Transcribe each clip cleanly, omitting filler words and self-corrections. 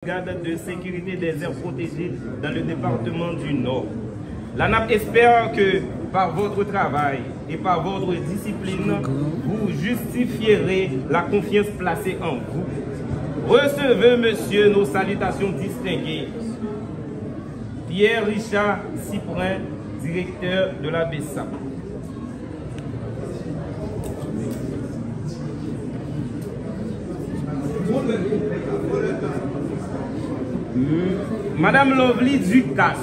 Brigade de sécurité des aires protégées dans le département du Nord. L'ANAP espère que par votre travail et par votre discipline, vous justifierez la confiance placée en vous. Recevez, monsieur, nos salutations distinguées. Pierre Richard Cyprin, directeur de la BESA. Madame Lovely Ducasse.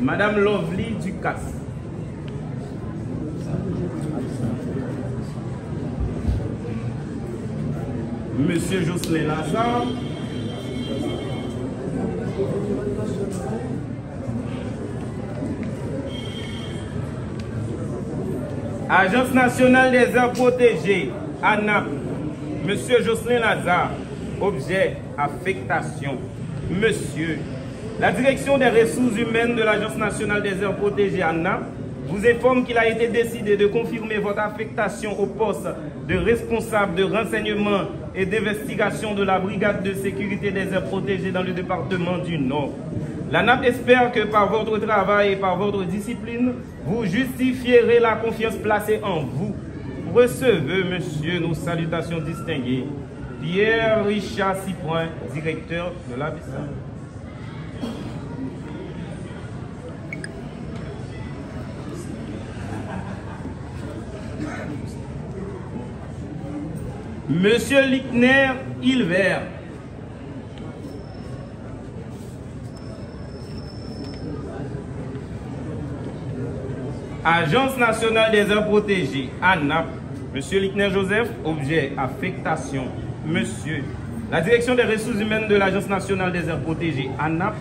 Madame Lovely Ducasse. Monsieur Jocelyn Lazare. Agence nationale des aires protégées, ANAP. Monsieur Jocelyn Lazare. Objet, affectation. Monsieur, la direction des ressources humaines de l'Agence nationale des aires protégées, ANAP, vous informe qu'il a été décidé de confirmer votre affectation au poste de responsable de renseignement et d'investigation de la brigade de sécurité des aires protégées dans le département du Nord. L'ANAP espère que par votre travail et par votre discipline, vous justifierez la confiance placée en vous. Recevez, monsieur, nos salutations distinguées. Pierre Richard Cyprin, directeur de la BESA. Monsieur Lickner Hilbert. Agence nationale des aires protégées, ANAP. Monsieur Lickner Joseph, objet, affectation. Monsieur, la direction des ressources humaines de l'Agence nationale des aires protégées, ANAP,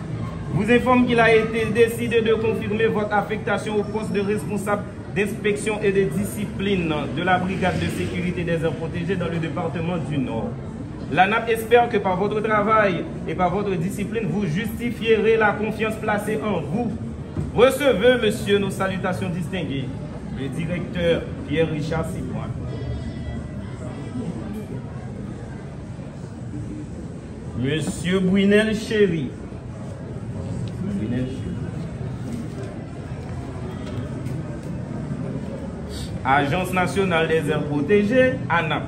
vous informe qu'il a été décidé de confirmer votre affectation au poste de responsable d'inspection et de discipline de la brigade de sécurité des aires protégées dans le département du Nord. L'ANAP espère que par votre travail et par votre discipline, vous justifierez la confiance placée en vous. Recevez, monsieur, nos salutations distinguées. Le directeur Pierre Richard Cyprin. Monsieur Brunel Chéri. Agence nationale des aires protégées, ANAP.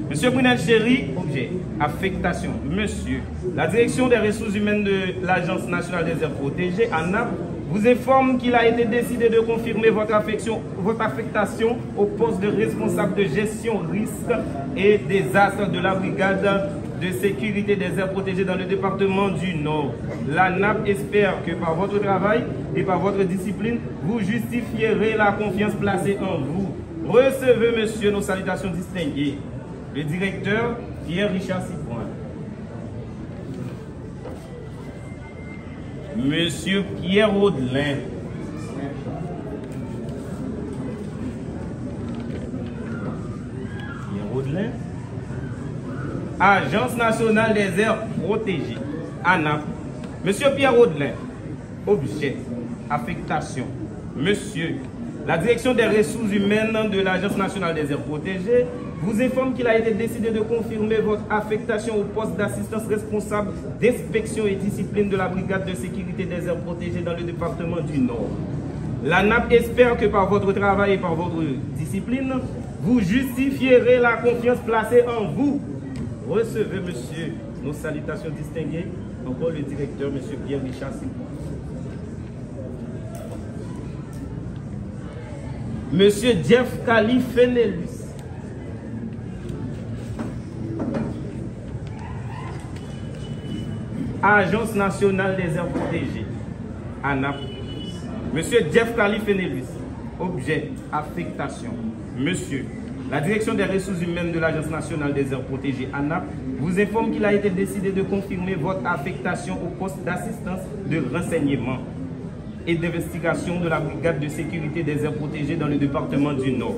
Monsieur Brunel Chéri, objet, affectation. Monsieur, la direction des ressources humaines de l'Agence nationale des aires protégées, ANAP, vous informe qu'il a été décidé de confirmer votre affectation au poste de responsable de gestion risque et désastres de la brigade de sécurité des aires protégées dans le département du Nord. L'ANAP espère que par votre travail et par votre discipline, vous justifierez la confiance placée en vous. Recevez, monsieur, nos salutations distinguées. Le directeur Pierre Richard Cyprin. Monsieur Pierre Audelin. Pierre Audelin. Agence nationale des aires protégées, ANAP. Monsieur Pierre Audelin, objet, affectation. Monsieur, la direction des ressources humaines de l'Agence nationale des aires protégées vous informe qu'il a été décidé de confirmer votre affectation au poste d'assistance responsable d'inspection et discipline de la brigade de sécurité des aires protégées dans le département du Nord. L'ANAP espère que par votre travail et par votre discipline, vous justifierez la confiance placée en vous. Recevez, monsieur, nos salutations distinguées. Encore le directeur, monsieur Pierre Richard Cyprin. Monsieur Jeff Kali Fenelus. Agence nationale des aires protégées, ANAP. Monsieur Jeff Kali Fenelus, objet, affectation. Monsieur, la direction des ressources humaines de l'Agence nationale des aires protégées, ANAP, vous informe qu'il a été décidé de confirmer votre affectation au poste d'assistance de renseignement et d'investigation de la brigade de sécurité des aires protégées dans le département du Nord.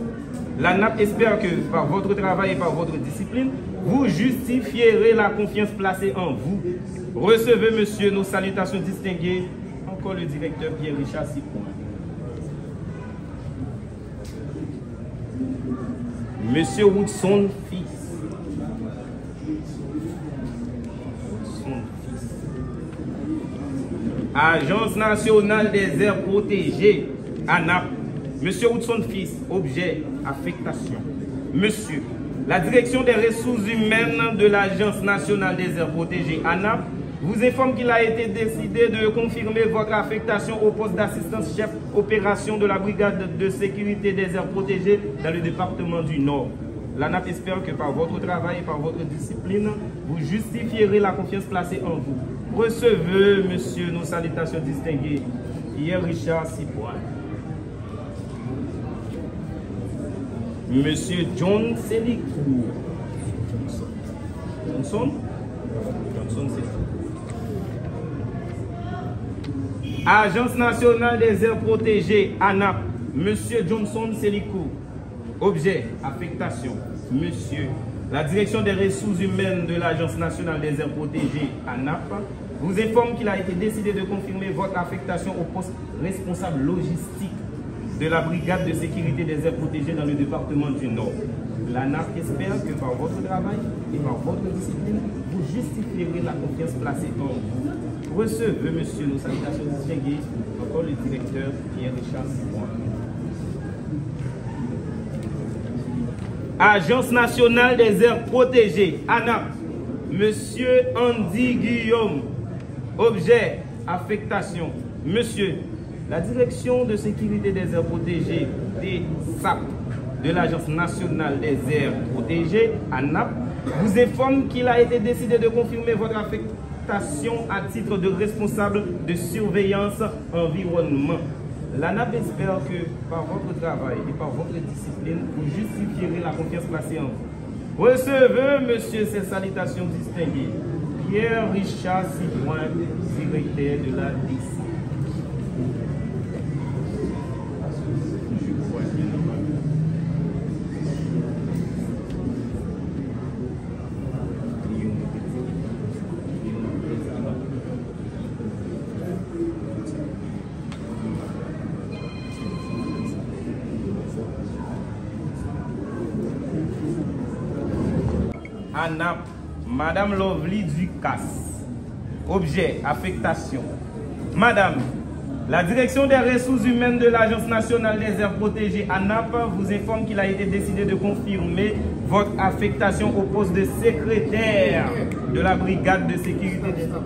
L'ANAP espère que par votre travail et par votre discipline, vous justifierez la confiance placée en vous. Recevez, monsieur, nos salutations distinguées. Encore le directeur Pierre Richard Cyprin. Monsieur Woodson, fils. Agence nationale des aires protégées, ANAP. Monsieur Woodson Fils, objet, affectation. Monsieur, la direction des ressources humaines de l'Agence nationale des aires protégées, ANAP, vous informe qu'il a été décidé de confirmer votre affectation au poste d'assistance chef opération de la brigade de sécurité des aires protégées dans le département du Nord. L'ANAP espère que par votre travail et par votre discipline, vous justifierez la confiance placée en vous. Recevez, monsieur, nos salutations distinguées. Pierre Richard Cipois. Monsieur John Selicourt. Johnson, c'est ça. Agence nationale des aires protégées, ANAP. Monsieur Johnson Selicourt. Objet, affectation. Monsieur, la direction des ressources humaines de l'Agence nationale des aires protégées, ANAP, vous informe qu'il a été décidé de confirmer votre affectation au poste responsable logistique de la brigade de sécurité des aires protégées dans le département du Nord. L'ANAP espère que par votre travail et par votre discipline, vous justifierez la confiance placée en vous. Recevez, monsieur, nos salutations distinguées, encore le directeur Pierre-Richard Cipois. Agence nationale des aires protégées, ANAP, monsieur Andy Guillaume. Objet, affectation. Monsieur, la direction de sécurité des aires protégées des SAP de l'Agence nationale des aires protégées, ANAP, vous informe qu'il a été décidé de confirmer votre affectation à titre de responsable de surveillance environnement. L'ANAP espère que par votre travail et par votre discipline, vous justifierez la confiance placée en vous. Recevez, monsieur, ces salutations distinguées. Pierre Richard Cipois, directeur de la DC. ANAP, Madame Lovely Ducasse. Objet, affectation. Madame, la direction des ressources humaines de l'Agence nationale des aires protégées, ANAP, vous informe qu'il a été décidé de confirmer votre affectation au poste de secrétaire de la brigade de sécurité des aires.